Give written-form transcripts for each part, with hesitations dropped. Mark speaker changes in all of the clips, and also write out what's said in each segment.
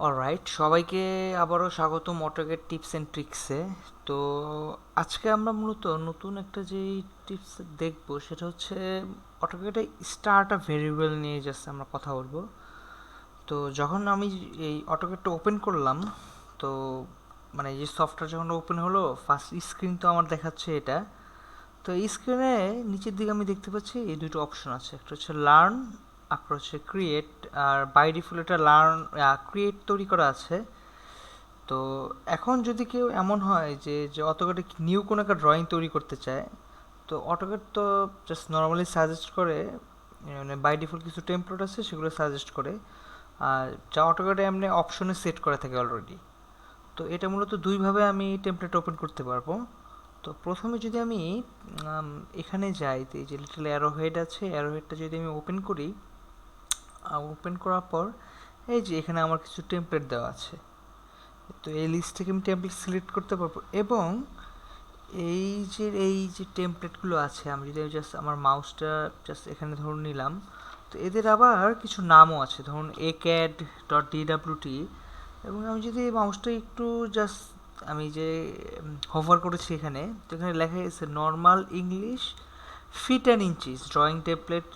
Speaker 1: Alright, সবাইকে আবারও স্বাগতম অটোক্যাড টিপস অ্যান্ড ট্রিক্সে। তো আজকে আমরা মূলত নতুন একটা যেই টিপস দেখবো সেটা হচ্ছে অটোক্যাডে স্টার্ট আ ভেরিয়েবল নিয়ে জাস্ট আমরা কথা বলবো। তো যখন আমি এই অটোক্যাডটা ওপেন করলাম, তো মানে যে সফটওয়্যার যখন ওপেন হলো ফার্স্ট স্ক্রিন তো আমার দেখাচ্ছে এটা। তো এই স্ক্রিনে নিচের দিকে আমি দেখতে পাচ্ছি এই দুটো অপশন আছে, একটা হচ্ছে লার্ন, একটা হচ্ছে ক্রিয়েট। আর বাই ডিফল্ট এটা লার্ন ক্রিয়েট তৈরি করা আছে। তো এখন যদি কেউ এমন হয় যে অটোক্যাডে নিউ কোনো একটা ড্রয়িং তৈরি করতে চায়, তো অটোক্যাড তো জাস্ট নর্মালি সাজেস্ট করে, মানে বাই ডিফল্ট কিছু টেমপ্লেট আছে সেগুলো সাজেস্ট করে, আর যা অটোক্যাডে এমনি অপশনে সেট করা থাকে অলরেডি। তো এটা মূলত দুইভাবে আমি টেমপ্লেট ওপেন করতে পারবো। তো প্রথমে যদি আমি উম, এখানে যাই, তো এই যে লিটল অ্যারো হেড আছে, অ্যারো হেডটা যদি আমি ওপেন করি, ওপেন করার পর এই যে এখানে আমার কিছু টেমপ্লেট দেওয়া আছে। তো এই লিস্ট থেকে আমি টেমপ্লেট সিলেক্ট করতে পারবো, এবং এই যে টেমপ্লেটগুলো আছে, আমি যদি জাস্ট আমার মাউসটা জাস্ট এখানে ধরুন নিলাম, তো এদের আবার কিছু নামও আছে, ধরুন acad.dwt। এবং আমি যদি এই মাউসটা একটু জাস্ট আমি যে হোভার করেছি এখানে, তো এখানে লেখা গেছে normal English feet and inches drawing template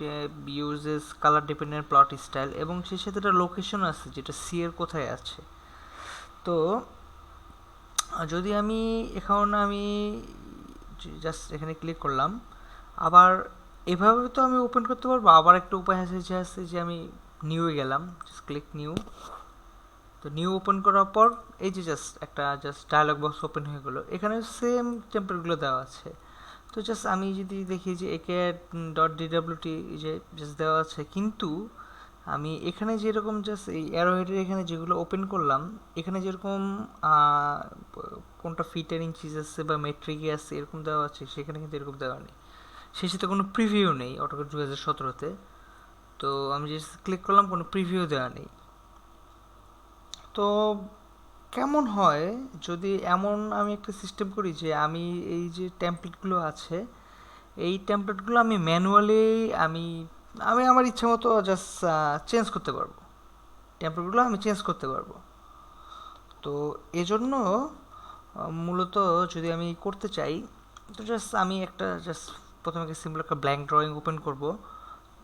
Speaker 1: uses colour dependent plot style, এবং সেই সাথে একটা লোকেশন আছে যেটা সি এর কোথায় আছে। তো যদি আমি এখন আমি জাস্ট এখানে ক্লিক করলাম, আবার এভাবে তো আমি ওপেন করতে পারবো। আবার একটা উপায় আছে যে আমি নিউ এ গেলাম, জাস্ট ক্লিক নিউ। তো নিউ ওপেন করার পর এই যে জাস্ট ডায়ালগ বক্স ওপেন হয়ে গেলো, এখানে সেম টেমপ্লেটগুলো দেওয়া আছে। তো জাস্ট আমি যদি দেখি যে একে .dwt যে জাস্ট দেওয়া আছে, কিন্তু আমি এখানে যেরকম জাস্ট এই অ্যারোহেডের এখানে যেগুলো ওপেন করলাম, এখানে যেরকম কোনটা ফিট অ্যান্ড ইঞ্চিস আছে বা মেট্রিকে আছে এরকম দেওয়া আছে, সেখানে কিন্তু এরকম দেওয়া নেই। সেই সাথে কোনো প্রিভিউ নেই অটোক্যাড 2017-তে। তো আমি যে ক্লিক করলাম, কোনো প্রিভিউ দেওয়া নেই। তো কেমন হয় যদি এমন আমি একটা সিস্টেম করি যে আমি এই যে টেমপ্লেটগুলো আছে, এই টেমপ্লেটগুলো আমি ম্যানুয়ালি আমি আমি আমার ইচ্ছা মতো জাস্ট চেঞ্জ করতে পারবো। টেমপ্লেটগুলো আমি চেঞ্জ করতে পারবো। তো এজন্য মূলত যদি আমি করতে চাই, তো জাস্ট আমি একটা জাস্ট প্রথমে সিম্পল একটা ব্ল্যাঙ্ক ড্রয়িং ওপেন করব।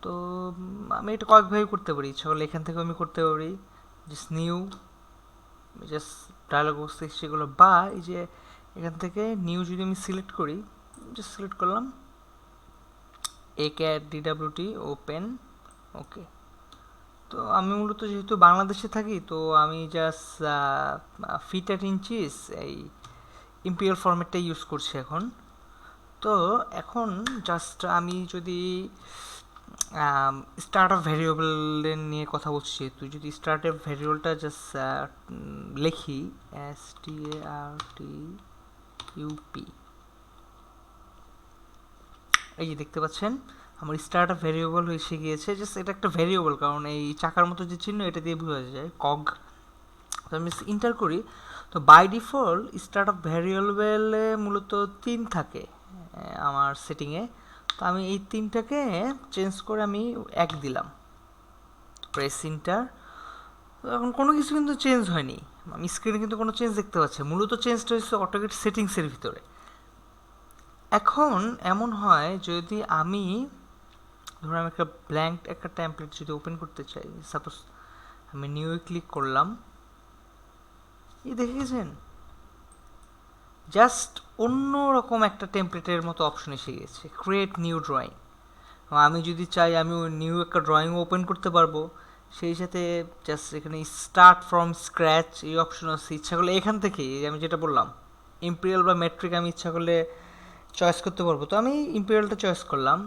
Speaker 1: তো আমি এটা কয়েকভাবে করতে পারি, ইচ্ছা করলে এখান থেকেও আমি করতে পারি, just new, just dialog box সেগুলো, বা এই যে এখান থেকে নিউ যদি আমি সিলেক্ট করি, জাস্ট সিলেক্ট করলাম acad.dwt ওপেন, ওকে। তো আমি মূলত যেহেতু বাংলাদেশে থাকি, তো আমি জাস্ট ফিট অ্যাট ইঞ্চিস এই ইম্পিরিয়াল ফরম্যাটটা ইউজ করছি এখন। তো এখন জাস্ট আমি যদি স্টার্ট অফ ভ্যারিয়েবল নিয়ে কথা বলছি, যেহেতু যদি স্টার্ট অফ ভ্যারিয়েবলটা জাস্ট লিখি START UP, এই যে দেখতে পাচ্ছেন আমার স্টার্ট আপ ভ্যারিয়েবল এসে গিয়েছে। জাস্ট এটা একটা ভ্যারিয়েবল, কারণ এই চাকার মতো যে চিহ্ন এটা দিয়ে বোঝা যায় কগ। তো আমি ইন্টার করি, তো বাই ডিফল্ট স্টার্ট আপ ভ্যারিয়েবলে মূলত 3 থাকে আমার সেটিংয়ে। তো আমি এই 3টাকে চেঞ্জ করে আমি 1 দিলাম, প্রেস ইন্টার। তো এখন কোনো কিছু কিন্তু চেঞ্জ হয়নি, আমি স্ক্রিনে কিন্তু কোনো চেঞ্জ দেখতে পাচ্ছি। মূলত চেঞ্জটা হচ্ছে অটোক্যাড সেটিংসের ভিতরে। এখন এমন হয় যদি আমি ধরুন আমি একটা ব্ল্যাঙ্ক একটা টেমপ্লেট যদি ওপেন করতে চাই, সাপোজ আমি নিউ ক্লিক করলাম, এই দেখে গেছেন জাস্ট অন্য রকম একটা টেমপ্লেটের মতো অপশন এসে গেছে, ক্রিয়েট নিউ ড্রয়িং। আমি যদি চাই আমি ওই নিউ একটা ড্রয়িং ওপেন করতে পারবো। সেই সাথে জাস্ট এখানে স্টার্ট ফ্রম স্ক্র্যাচ এই অপশন আছে, ইচ্ছা করলে এখান থেকেই আমি যেটা বললাম ইম্পেরিয়াল বা মেট্রিক আমি ইচ্ছা করলে চয়েস করতে পারবো। তো আমি ইম্পেরিয়ালটা চয়েস করলাম,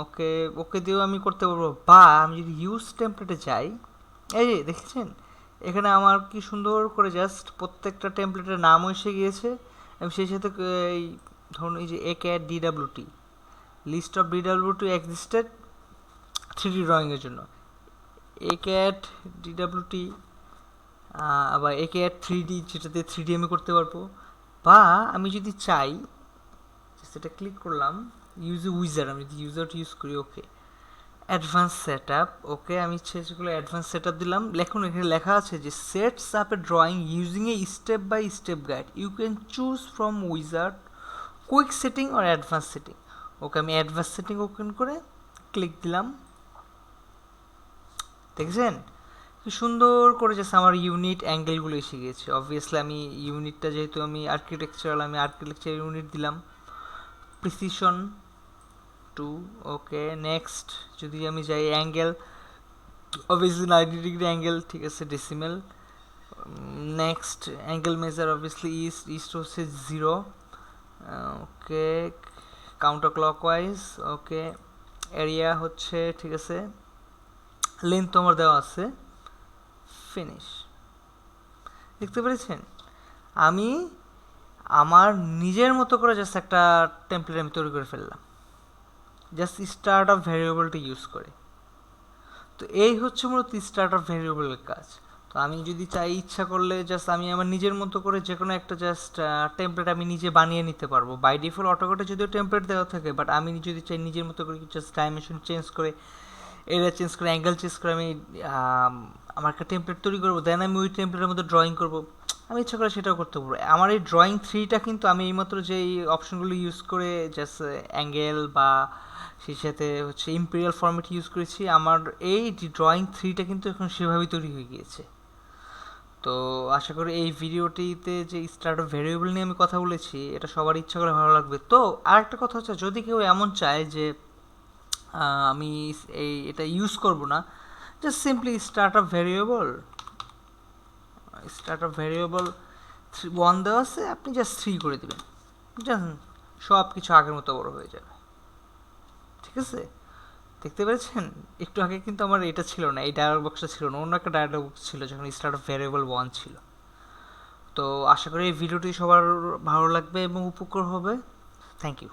Speaker 1: ওকে, ওকে দিয়েও আমি করতে পারবো। বা আমি যদি ইউজ টেমপ্লেটে যাই, এই যে দেখেছেন এখানে আমার কি সুন্দর করে জাস্ট প্রত্যেকটা টেমপ্লেটের নামও এসে গিয়েছে, এবং সেই সাথে এই ধরুন এই যে acad.dwt list of DWT existed 3D ড্রয়িংয়ের জন্য acad.dwt, আবার acad 3D যেটাতে 3D আমি করতে পারবো। বা আমি যদি চাই সেটা ক্লিক করলাম, ইউজ উইজার, আমি যদি ইউজারটা ইউজ করি, ওকে। অ্যাডভান্স সেট আপ, ওকে আমি সেগুলো অ্যাডভান্স সেট আপ দিলাম। লেখুন এখানে লেখা আছে যে sets up a drawing using a step by step guide, you can choose from wizard quick setting আর অ্যাডভান্স সেটিং। ওকে আমি অ্যাডভান্স সেটিং ওপেন করে ক্লিক দিলাম। দেখেছেন কি সুন্দর করে জাস্ট আমার ইউনিট অ্যাঙ্গেলগুলো এসে গিয়েছে। অবভিয়াসলি আমি ইউনিটটা যেহেতু আমি আর্কিটেকচারাল, আমি আর্কিটেকচার ইউনিট দিলাম। Precision 2, okay next. যদি আমি যাই অ্যাঙ্গেল, অবভিয়াসলি 90 ডিগ্রি অ্যাঙ্গেল, ঠিক আছে decimal. Next angle measure obviously east হচ্ছে 0, ওকে কাউন্টার ক্লকওয়াইজ, ওকে এরিয়া হচ্ছে ঠিক আছে, লেন্থ তোমার দেওয়া আছে, ফিনিশ। দেখতে পেরেছেন আমি আমার নিজের মতো করে জাস্ট একটা টেমপ্লেট আমি তৈরি করে ফেললাম জাস্ট স্টার্ট অফ ভ্যারিয়েবলটা ইউজ করে। তো এই হচ্ছে মূলত স্টার্ট অফ ভ্যারিয়েবলের কাজ। তো আমি যদি চাই ইচ্ছা করলে জাস্ট আমি আমার নিজের মতো করে যে কোনো একটা জাস্ট টেমপ্লেট আমি নিজে বানিয়ে নিতে পারবো। বাই ডিফল্ট অটোক্যাডে যদিও টেমপ্লেট দেওয়া থাকে, বাট আমি যদি চাই নিজের মতো করে জাস্ট ডাইমেনশন চেঞ্জ করে, এরিয়া চেঞ্জ করে, অ্যাঙ্গেল চেঞ্জ করে আমি আমার একটা টেমপ্লেট তৈরি করবো, দেন আমি ওই টেমপ্লেটের মধ্যে ড্রয়িং করবো, আমি ইচ্ছা করে সেটাও করতে পারবো। আমার এই ড্রয়িং 3টা কিন্তু আমি এইমাত্র যে এই অপশনগুলো ইউজ করে জাস্ট অ্যাঙ্গেল বা সেই সাথে হচ্ছে ইম্পেরিয়াল ফরম্যাট ইউজ করেছি, আমার এই ড্রয়িং 3টা কিন্তু এখন সেভাবেই তৈরি হয়ে গিয়েছে। তো আশা করি এই ভিডিওটিতে যে স্টার্ট অফ ভ্যারিয়েবল নিয়ে আমি কথা বলেছি এটা সবার ইচ্ছা করে ভালো লাগবে। তো আরেকটা কথা হচ্ছে, যদি কেউ এমন চায় যে আমি এটা ইউজ করব না, just simply start of variable 1 দেওয়া আছে, আপনি জাস্ট 3 করে দেবেন, জাস্ট সব কিছু আগের মতো বড় হয়ে যাবে। ঠিক আছে, দেখতে পেরেছেন একটু আগে কিন্তু আমার এটা ছিল না, এই ডায়ালগ বক্সটা ছিল না, অন্য একটা ডায়ালগ বক্স ছিল যখন স্টার্ট অফ ভ্যারিয়েবল 1 ছিল। তো আশা করি এই ভিডিওটি সবার ভালো লাগবে এবং উপকার হবে। Thank you.